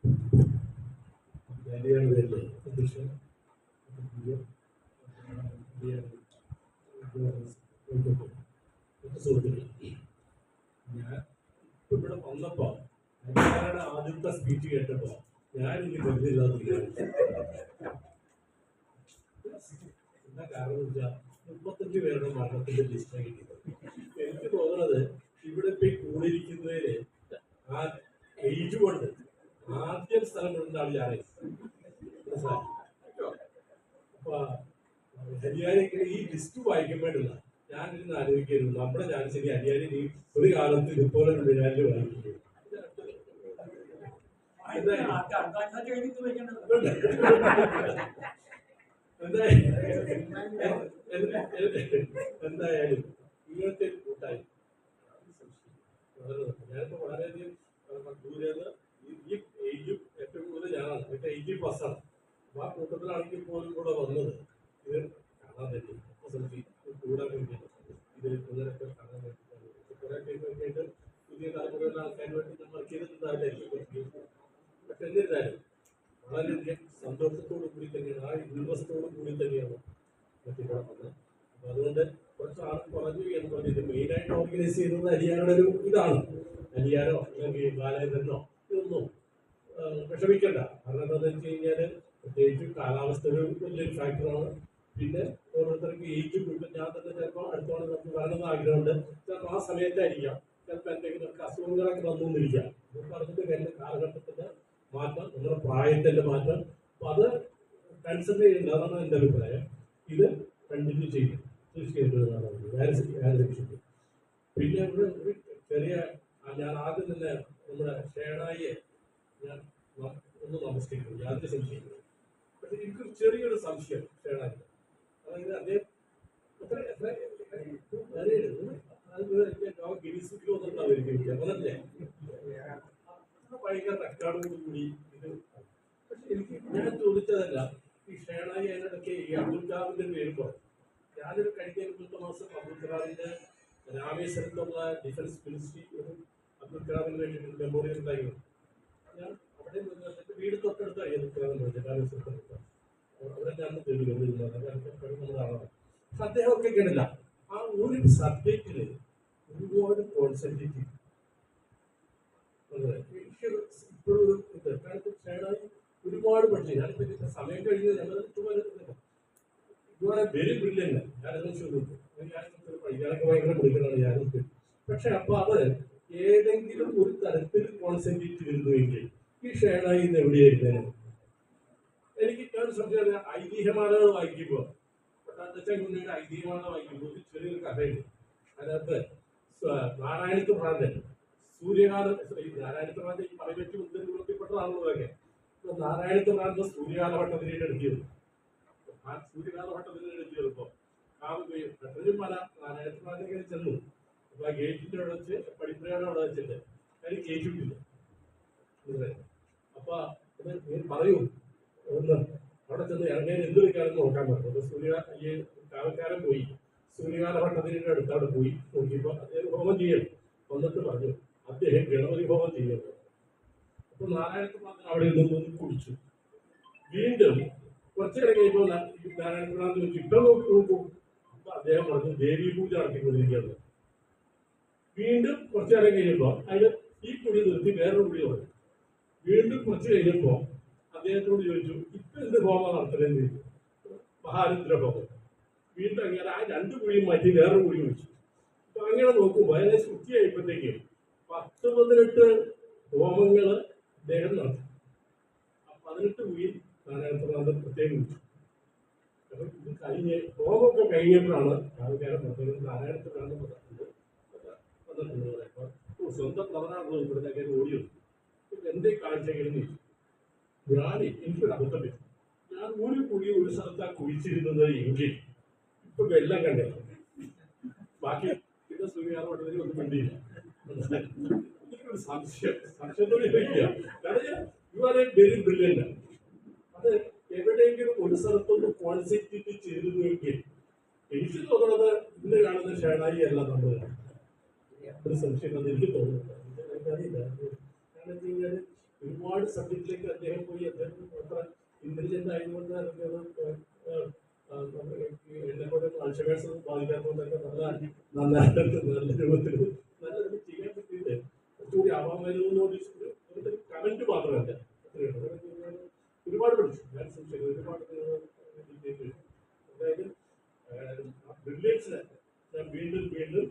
ഞാൻ ഇവിടെ വന്നപ്പോ ഹരിയാനയുടെ ആദ്യത്തെ സ്പീച്ച് കേട്ടപ്പോ ഞാൻ ഇനി കരുതില്ലാന്ന് വിചാരിച്ചു. എന്താ കാരണം വെച്ചാൽ 35 പേരുടെ മരണത്തിന്റെ ലിസ്റ്റാണ് കിട്ടിയത്. എനിക്ക് തോന്നുന്നത് ഇവിടെ ഇപ്പൊ കൂടിയിരിക്കുന്നതില് ആ ഏജ് കൊണ്ട് ആദ്യം സ്ഥലം കൊണ്ടാണ് ഞാൻ. അപ്പൊ ഹരിയാനയ്ക്ക് ഈ ലിസ്റ്റ് വായിക്കുമ്പോഴല്ല ഞാനിരുന്ന് ആലോചിക്കായിരുന്നു, നമ്മുടെ ചാൻസിന് ഹരിയാന ഈ ഒരു കാലത്ത് ഇതുപോലെ ഞാൻ വായിക്കുന്നു. എന്തായാലും ഇങ്ങനത്തെ കൂട്ടായി ഞാനിപ്പോ വളരെയധികം ദൂരെന്ന് ഈ ഏജും ഏറ്റവും കൂടുതൽ ഞാനാണ്, ഏറ്റവും 80+ആണ്. അപ്പൊ ആ കൂട്ടത്തിലാണെങ്കിൽ പോലും കൂടെ വന്നത് ഇത് കാണാൻ പറ്റി കൂടാൻ വേണ്ടിയാണ്. ഇതിൽ കൂടുതലൊക്കെ കാണാൻ വേണ്ടിയിട്ടാണ്. കുറെ ടൈമൊക്കെ ആയിട്ട് പുതിയ തലമുറയിലെ ആൾക്കാർ വേണ്ടി ഞാൻ വർക്ക് ചെയ്തിട്ടുണ്ടാവില്ലായിരിക്കും. പക്ഷെ എന്നിരുന്നാലും വളരെയധികം സന്തോഷത്തോടു കൂടി തന്നെയാണ്, ആ ഉല്ലാസത്തോടു കൂടി തന്നെയാണ് ഇവിടെ വന്നത്. അപ്പൊ അതുകൊണ്ട് കുറച്ച് ആൾ പറഞ്ഞു എന്ന് പറഞ്ഞത് മെയിനായിട്ട് ഓർഗനൈസ് ചെയ്യുന്നത് ഹരിയാനയുടെ ഒരു ഇതാണ്. ഹരിയാനോ അല്ലെങ്കിൽ ബാലേന്ദ്രനോ ഇതൊന്നും വിഷമിക്കണ്ട. കാരണം എന്താണെന്ന് വെച്ച് കഴിഞ്ഞാൽ പ്രത്യേകിച്ച് കാലാവസ്ഥ ഒരു വലിയൊരു ഫാക്ടറാണ്. പിന്നെ ഓരോരുത്തർക്ക് ഏജ് ഇപ്പം ഞാൻ തന്നെ ചിലപ്പോൾ അടുത്തോളം നമുക്ക് വരണമെന്ന് ആഗ്രഹമുണ്ട്. ചിലപ്പോൾ ആ സമയത്തായിരിക്കാം ചിലപ്പോൾ എന്തെങ്കിലുമൊക്കെ അസുഖങ്ങളൊക്കെ വന്നുകൊണ്ടിരിക്കാം. പറഞ്ഞിട്ട് എൻ്റെ കാലഘട്ടത്തിന്റെ മാറ്റം, നമ്മുടെ പ്രായത്തിന്റെ മാറ്റം, അപ്പൊ അത് കൺസിഡർ ചെയ്യുന്നുണ്ട്. അതാണ് എൻ്റെ അഭിപ്രായം. ഇത് കണ്ടിന്യൂ ചെയ്യും തീർച്ചയായിട്ടും. പിന്നെ ഒരു ചെറിയ ഞാൻ ആദ്യം തന്നെ നമ്മുടെ ഷേണായിയെ ഞാൻ ഒന്ന് നമസ്കരിക്കുന്നു, യാതൊരു സംശയിക്കുന്നു. പക്ഷെ എനിക്കൊരു ചെറിയൊരു സംശയം ഷേണായി, അതായത് അദ്ദേഹം ഗിനിസുക്കിലോ ഒന്നല്ലേ ഭയങ്കര റെക്കോർഡോട് കൂടി ഇത്. പക്ഷെ എനിക്ക് ഞാൻ ചോദിച്ചതല്ല, ഈ ഷേണായി അതിനിടയ്ക്ക് ഈ അബ്ദുൽ കലാമിന്റെ പേരുമ്പോ ഞാനൊരു കഴിഞ്ഞ 2 മാസം അബ്ദുൽ കലാമിന്റെ രാമേശ്വരത്തുള്ള ഡിഫൻസ് മിനിസ്ട്രി ഒരു അബ്ദുൽ കലാമിന് വേണ്ടിയിട്ട് മെമ്മോറിയൽ ഉണ്ടായിരുന്നു. ഞാൻ അവിടെ വീട് തൊട്ടടുത്തായി അബ്ദുൽ കലാമിന്റെ രാമേശ്വരത്ത്. അവിടെ ഞാൻ നമ്മുടെ ആളാണ്. പക്ഷെ അദ്ദേഹമൊക്കെ കേട്ടില്ല ആ ഒരു സബ്ജക്റ്റില് ഒരുപാട് കോൺസെൻട്രേറ്റ് ചെയ്യും. ഇപ്പോഴും ഇത് കാരണം ഷേണായി ഒരുപാട് പഠിച്ചു. ഞാനിപ്പോ സമയം കഴിഞ്ഞ് ഞങ്ങൾ ഇതുപോലെ വെരി ബ്രില്യന്റ്. ഞാനൊക്കെ ഭയങ്കര പഠിക്കുന്നതാണ് ഞാനൊക്കെ. പക്ഷെ അപ്പൊ അത് ഏതെങ്കിലും ഒരു തരത്തിൽ കോൺസെൻട്രേറ്റ് ചെയ്തിരുന്നുവെങ്കിൽ ഈ ഷേണായി ഇന്ന് എവിടെയായിരുന്നേനെ? എനിക്ക് ഞാൻ സംശയം ഐതിഹ്യമാലകൾ വായിക്കുമ്പോൾ മുന്നേയുടെ ഐതിഹ്യമാല വായിക്കുമ്പോൾ ഒരു ചെറിയൊരു കഥയുണ്ട്. അതിനകത്ത് നാരായണത്ത് ഭ്രാന്തൻ സൂര്യകാലം, നാരായണത്ത് ഭ്രാന്തൻ ഈ പതിനെട്ട് മുൻപെട്ടതാണല്ലോ അതൊക്കെ. നാരായണത്ത് ഭ്രാന്തൻ സൂര്യകാലഘട്ടത്തിലേക്ക് എടുത്തിരുന്നു. ആ സൂര്യകാലഘട്ടത്തിലേക്ക് എടുത്തിരുന്നപ്പോ പെട്ടെന്ന് മല നാരായണത്ത് ഭ്രാന്തൻ ചെന്നു. അപ്പൊ ആ ഗേറ്റിന്റെ അവിടെ വെച്ച് പടിപ്പുരയുടെ അവിടെ വെച്ചിട്ട് അതിന് ഗേറ്റ് ഇട്ടില്ല. അപ്പൊ പറയൂ ഒന്ന് അവിടെ ചെന്ന് ഇറങ്ങിയ എന്ത് വെക്കാണെന്ന് നോക്കാൻ പറഞ്ഞു. അപ്പൊ ഈ കാലക്കാരൻ പോയി സൂര്യകാലഘട്ടത്തിന്റെ അടുത്ത് അവിടെ പോയി നോക്കിയപ്പോ അദ്ദേഹം ഹോമം ചെയ്യണം. വന്നിട്ട് പറഞ്ഞു അദ്ദേഹം ഗണപതി ഹോമം ചെയ്യുന്നു. അപ്പൊ നാരായണത്ത് ഭ്രാന്തൻ അവിടെ നിന്ന് കുടിച്ചു. വീണ്ടും കുറച്ചു നേരം കഴിയുമ്പോൾ നാരായണത്ത് ഭ്രാന്തൻ വെച്ച് ഇപ്പം നോക്കൂ. അപ്പൊ അദ്ദേഹം പറഞ്ഞു ദേവീ പൂജ നടത്തിക്കൊണ്ടിരിക്കുകയാണ്. വീണ്ടും കുറച്ചു നേരം കഴിയുമ്പോൾ അതിന് ഈ കുടി നിർത്തി വേറൊരു കുടി പറഞ്ഞു. വീണ്ടും കുറച്ച് കഴിഞ്ഞപ്പോ അദ്ദേഹത്തോട് ചോദിച്ചു ഇപ്പൊ എന്ത് ഹോമം നടത്തണമെന്ന് ചോദിച്ചു. മഹാരുദ്ര ഹോമം. വീണ്ടും അങ്ങനെ ആ 2 കുഴിയും മാറ്റി വേറൊരു കുഴി വെച്ചു. അപ്പൊ അങ്ങനെ നോക്കുമ്പോൾ അതിനെ ശുദ്ധിയായപ്പോഴത്തേക്കും 10-18 ഹോമങ്ങള് അദ്ദേഹം നടത്തി. ആ 18 കുഴിയും നാരായണത്ത് പ്രത്യേകം വെച്ചു. അപ്പൊ ഇത് കഴിഞ്ഞ് ഹോമമൊക്കെ കഴിഞ്ഞപ്പോഴാണ് ആൾക്കാരെ പറഞ്ഞത് നാരായണത്ത് വന്നിട്ടുണ്ട്. സ്വന്തം തവറാണല്ലോ ഇവിടുത്തെ ഓടിയത്. എന്റെ കാഴ്ചകളിൽ ഞാൻ എനിക്കൊരു അബദ്ധം പറ്റി. ഞാൻ ഒരു കുഴി ഒരു സ്ഥലത്താണ് കുഴിച്ചിരുന്നത് എങ്കിൽ ഇപ്പൊ വെള്ളം കണ്ടല്ലോ. ബാക്കി പിന്നെ സൂര്യാലോട്ടത്തിൽ ഒന്നും കണ്ടില്ല. എനിക്കൊരു സംശയത്തോടെ ചോദിക്കുക. കാരണം you are A very brilliant. അത് എവിടെയെങ്കിലും ഒരു സ്ഥലത്തൊന്ന് കോൺസെൻട്രേറ്റ് ചെയ്തിരുന്നുവെങ്കിൽ എനിക്ക് തോന്നുന്നത് ഇന്ന് കാണുന്ന ഷേണായി അല്ല നമ്മൾ. ഒരു സംശയം അത് എനിക്ക് തോന്നുന്നു. അറിയില്ല. കാരണം വെച്ച് കഴിഞ്ഞാൽ ഒരുപാട് സബ്ജക്റ്റിലേക്ക് അദ്ദേഹം പോയി. അദ്ദേഹം അത്ര ഇന്റലിജന്റ് ആയതുകൊണ്ട് എന്നെക്കൊണ്ട് അൾഷമേഴ്സ് ബാധിക്കാത്തതുകൊണ്ടൊക്കെ നന്നായിട്ട് നല്ല രൂപത്തിൽ നല്ലത് ചെയ്യാൻ പറ്റിയിട്ട് കുറച്ചുകൂടി ആവാമായിരുന്നു എന്ന് കമന്റ് മാത്രമല്ല. ഒരുപാട് പഠിച്ചു ഞാൻ ഒരുപാട്. അതായത് ബ്രില്യൻസിനെ ഞാൻ വീണ്ടും വീണ്ടും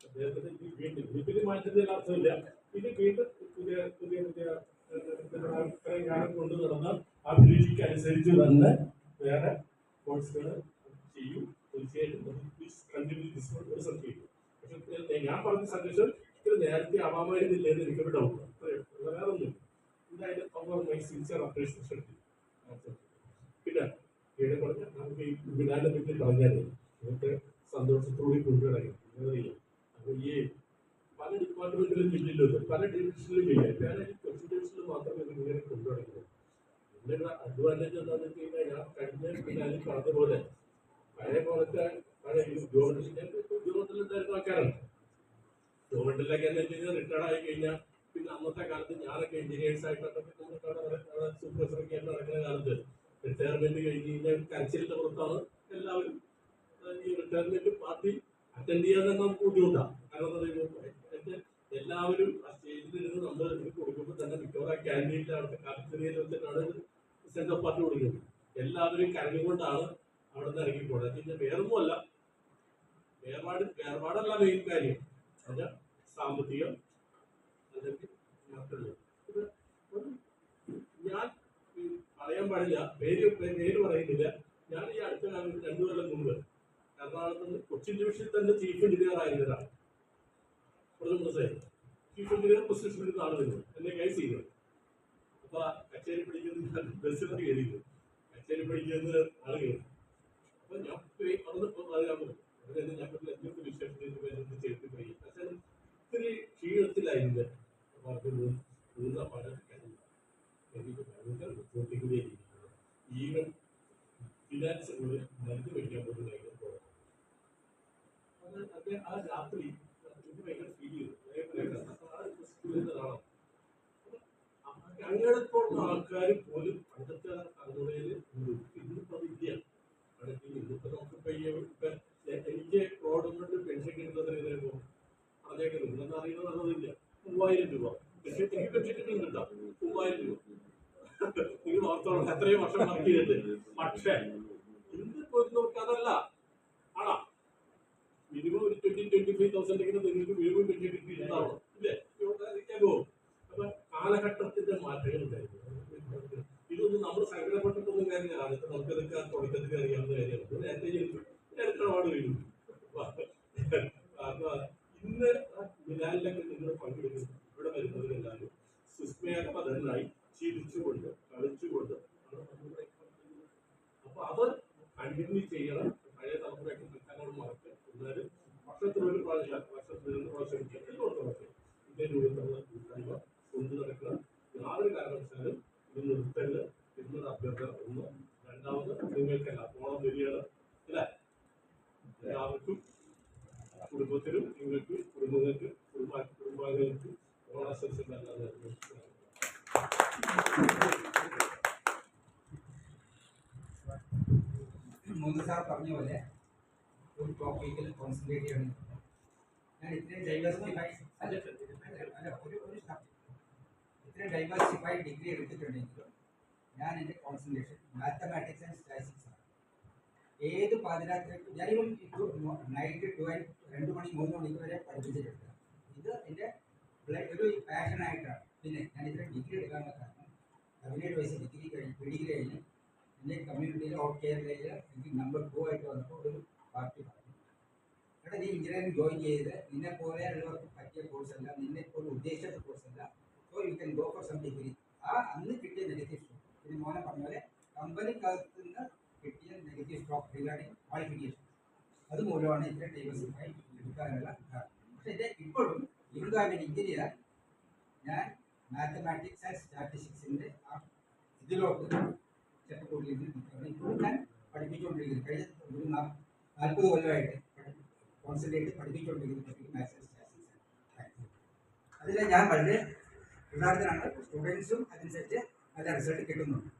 അദ്ദേഹത്തിന് വീണ്ടും ഇതിന് മാറ്റുന്നതിന് അർത്ഥമില്ല. ഇത് വീണ്ടും പുതിയ പുതിയ പുതിയ ഇത്രയും കാലം കൊണ്ട് നടന്ന അഭിരുചിക്ക് അനുസരിച്ച് തന്നെ വേറെ കോഴ്സുകൾ ചെയ്യും. തീർച്ചയായിട്ടും റിസൾട്ട് ചെയ്യും. പക്ഷെ ഞാൻ പറഞ്ഞ സന്ദേശം ഇത് നേരത്തെ ആവാമായിരുന്നില്ല എന്ന് എനിക്കൊരു ഡൗട്ട്. വേറെ ഒന്നും എന്തായാലും അവർ മൈ സിൻസിയർ അപ്രീഷിയേഷൻ. പിന്നെ ഇവിടെ പറഞ്ഞ നമുക്ക് ഈ വിടാനെ പറ്റി പറഞ്ഞാൽ നമുക്ക് സന്തോഷത്തോടെ കൊണ്ടുനടക്കും. അപ്പൊ ഈ പല ഡിപ്പാർട്ട്മെന്റിലും ഇല്ലല്ലോ, പല ഡിവിഷനിലും ഇല്ല. ഞാൻ കൊച്ചു ഡിവിഷനിൽ മാത്രമേ ഇങ്ങനെ കൊണ്ടുനടക്കുന്നത്. ഇതിന്റെ അഡ്വാൻറ്റേജ് എന്താണെന്ന് വെച്ച് കഴിഞ്ഞാൽ ഞാൻ കഴിഞ്ഞ പിന്നാലെ പറഞ്ഞതുപോലെ പഴയ പോലത്തെ പഴയ ഗവൺമെന്റിലുണ്ടായിരുന്ന ആൾക്കാരാണ്. ഗവൺമെന്റിലൊക്കെ എന്ന് വെച്ച് കഴിഞ്ഞാൽ റിട്ടയർഡ് ആയി കഴിഞ്ഞാൽ പിന്നെ അന്നത്തെ കാലത്ത് ഞാനൊക്കെ എഞ്ചിനീയേഴ്സ് ആയിട്ടൊക്കെ സൂപ്പർവൈസറൊക്കെ ആയിട്ട് നടക്കുന്ന കാലത്ത് റിട്ടയർമെന്റ് കഴിഞ്ഞ് കഴിഞ്ഞാൽ കരച്ചിലിന്റെ പുറത്താണ് എല്ലാവരും. ഈ റിട്ടയർമെന്റ് പാർട്ടി അറ്റൻഡ് ചെയ്യാൻ തന്നെ നമുക്ക് ബുദ്ധിമുട്ടാണ്. കാരണം എല്ലാവരും ആ സ്റ്റേജിലിരുന്ന് നമ്മൾ കൊടുക്കുമ്പോൾ തന്നെ മിക്കവാറും ക്യാൻറ്റീനിൽ അവിടുത്തെ കാഫറ്റീരിയയിൽ വെച്ചിട്ടാണ് സെന്റ് ഓഫ് പാർട്ടി കൊടുക്കുന്നത്. എല്ലാവരും കരഞ്ഞുകൊണ്ടാണ് അവിടെ നിന്ന് ഇറങ്ങിപ്പോകുന്നത്. പിന്നെ വേറൊന്നുമല്ല, വേർപാടല്ല മെയിൻ കാര്യം. അത് സാമ്പത്തികം അല്ലെങ്കിൽ മറ്റുള്ളത്. ഞാൻ പറയാൻ പാടില്ല, പേര് പറയുന്നില്ല. ഞാൻ ഈ അടുത്ത കാലത്ത് 2 കൊല്ലം മുമ്പ് എറണാകുളത്ത് നിന്ന് കൊച്ചിൻ ഡിവിഷനിൽ തന്നെ ചീഫ് എഞ്ചിനീയർ ആയിരുന്നതാണ്. ചീഫ് എഞ്ചിനീയർ പൊസിഷനിൽ നിന്ന് ആൾ വരുന്നത് എന്നെ കൈസ് ചെയ്യുന്നത്. അപ്പൊ കച്ചേരി പഠിക്കുന്നത് ബസ്സിലാണ് കയറിയത്. കച്ചേരി പഠിക്കുന്നത് ആൾ കയറി. അപ്പൊ ഞാൻ ഞാൻ എന്തൊക്കെ വിശേഷത്തിൽ ചേർത്ത് പോയി. പക്ഷേ ഇത്തിരി ക്ഷീണത്തിലായിരുന്നു. എനിക്ക് ഭയങ്കര ബുദ്ധിമുട്ടിക്കുകയും ഈവൻ ഫിനാൻസ് മരുന്ന് കഴിക്കാൻ പോലും ഭയങ്കര പോകാം. അത് ആ രാത്രി എനിക്ക് ഭയങ്കര ഫീൽ ചെയ്തു. സ്കൂളിൽ അങ്ങനെയുള്ള ആൾക്കാർ പോലും പണ്ടത്തെ തലമുറയിൽ ഇന്നിപ്പോ അത് ഇല്ല. ഇന്നിപ്പോ നമുക്കിപ്പോ എനിക്ക് ഗവൺമെന്റ് പെൻഷൻ കിട്ടുന്നതിന് പറഞ്ഞേക്കുന്നത് ഇല്ലെന്ന് അറിയുന്നത് അതല്ല. 3000 രൂപ പെൻഷൻ കിട്ടുന്നുണ്ടോ? 3000 രൂപ നിങ്ങൾ ഓർത്തോളം എത്രയും വർഷം വർക്ക് ചെയ്തിട്ട്. പക്ഷേ ഇന്നിപ്പോ നമുക്ക് അതല്ല. ആണോ? മിനിമം ഒരു 20-25,000 നിങ്ങൾക്ക് മിനിമം പെൻഷൻ കിട്ടിയിട്ടുണ്ടാവണം ഇല്ലേ? പോകും. അപ്പൊ കാലഘട്ടത്തിന്റെ മാറ്റങ്ങൾ ഉണ്ടായിരുന്നു. ഇതൊന്നും നമ്മൾ സങ്കടപ്പെട്ടിട്ടൊന്നും കാര്യമില്ല. ആദ്യത്തെ നമുക്കതൊക്കെ തുടക്കത്തിൽ അറിയാവുന്ന കാര്യമാണ്. നേരത്തെ അവാർഡ് കഴിഞ്ഞു. അപ്പൊ ഇന്ന് മിലാനിലൊക്കെ നിങ്ങൾ പങ്കെടുക്കുന്നു. ഇവിടെ വരുന്നവരെല്ലാവരും സുസ്മേധനായി ചിരിച്ചുകൊണ്ട് കളിച്ചുകൊണ്ട്. അപ്പൊ അത് കണ്ടിന്യൂ ചെയ്യണം. പഴയ തലമുറയൊക്കെ നിൽക്കാനോട് മറക്കുക. എന്നാലും വർഷത്തിൽ 1 പ്രാവശ്യം, വർഷത്തിൽ 2 പ്രാവശ്യം ഇതേ രൂപത്തിലുള്ള കൂട്ടായ്മ കൊണ്ടു നടക്കുക. യാതൊരു കാരണവശാലും ഇത് നിർത്തല് എന്നൊരു അഭ്യർത്ഥന. ഒന്ന്. രണ്ടാമത് നിങ്ങൾക്കല്ല ഓണം വരികയാണ് അല്ലേ? എല്ലാവർക്കും കുടുംബത്തിനും നിങ്ങൾക്ക് കുടുംബങ്ങൾക്ക് കുടുംബാംഗങ്ങൾക്ക് ഓണാശംസകൾ നൽകുന്നു. മൂന്ന് സാർ പറഞ്ഞ പോലെ ഒരു ടോപ്പിക്കിൽ കോൺസെൻട്രേറ്റ് ചെയ്യണം. ഞാൻ ഇത്രയും ഡൈവേഴ്സിഫൈഡ് ഡിഗ്രി എടുത്തിട്ടുണ്ടെങ്കിലും ഞാൻ എൻ്റെ കോൺസെൻട്രേഷൻ മാത്തമാറ്റിക്സ് ആൻഡ് സ്റ്റാറ്റിസ്റ്റിക്സ് ആണ്. ഏത് പാതിരാത്രിക്കും ഞാനിപ്പം നൈറ്റ് 2 മണി 3 മണിക്ക് വരെ പഠിപ്പിച്ചിട്ടുണ്ട്. ഇത് എൻ്റെ ഒരു പാഷനായിട്ടാണ്. പിന്നെ ഞാൻ ഇത്രയും ഡിഗ്രി എടുക്കാനുള്ള കാരണം 17 വയസ്സ് ഡിഗ്രി കഴിഞ്ഞ് എൻ്റെ കമ്മ്യൂണിറ്റിയിൽ ഓൾ കേരളയിൽ എനിക്ക് നമ്പർ 2 ആയിട്ട് വന്നപ്പോൾ ഒരു പാർട്ടി പറഞ്ഞു, എടാ നീ എഞ്ചിനീയറിംഗ് ജോയിൻ ചെയ്ത് നിന്നെ പോലെയുള്ളവർക്ക് പറ്റിയ കോഴ്സല്ല, നിന്നെ പോലെ ഉദ്ദേശിച്ച കോഴ്സല്ല, so you can go for some degree. ആ അന്ന് കിട്ടിയ നെഗറ്റീവ് സ്റ്റോക്ക്, പിന്നെ മോനെ പറഞ്ഞ പോലെ കമ്പനിക്കകത്ത് നിന്ന് കിട്ടിയ നെഗറ്റീവ് സ്റ്റോക്ക് റിഗാർഡിങ് ക്വാളിഫിക്കേഷൻ, അതുമൂലമാണ് ഇത്രയും ഡൈവേഴ്സിഫൈ എടുക്കാനുള്ള കാരണം. പക്ഷേ ഇത് ഇപ്പോഴും ഇവിടുത്തെ എഞ്ചിനീയർ ഞാൻ മാത്തമാറ്റിക്സ് ആൻഡ് സ്റ്റാറ്റിസ്റ്റിക്സിൻ്റെ ആ ഇതിലോട്ട് ചെറുപ്പൂരിൽ ഇപ്പോഴും ഞാൻ പഠിപ്പിച്ചുകൊണ്ടിരിക്കുന്നത്. കഴിഞ്ഞ ഒരു 40 കൊല്ലമായിട്ട് കോൺസെൻട്രേറ്റ് പഠിപ്പിച്ചുകൊണ്ടിരിക്കുന്ന ടോപ്പിക് മാത്സ് ആൻഡ് സ്റ്റാറ്റിസ്റ്റിക്സ്. അതിൽ ഞാൻ വളരെ കൃതാർത്ഥനാണ്. സ്റ്റുഡൻസും അതനുസരിച്ച് നല്ല റിസൾട്ട് കിട്ടുന്നുണ്ട്.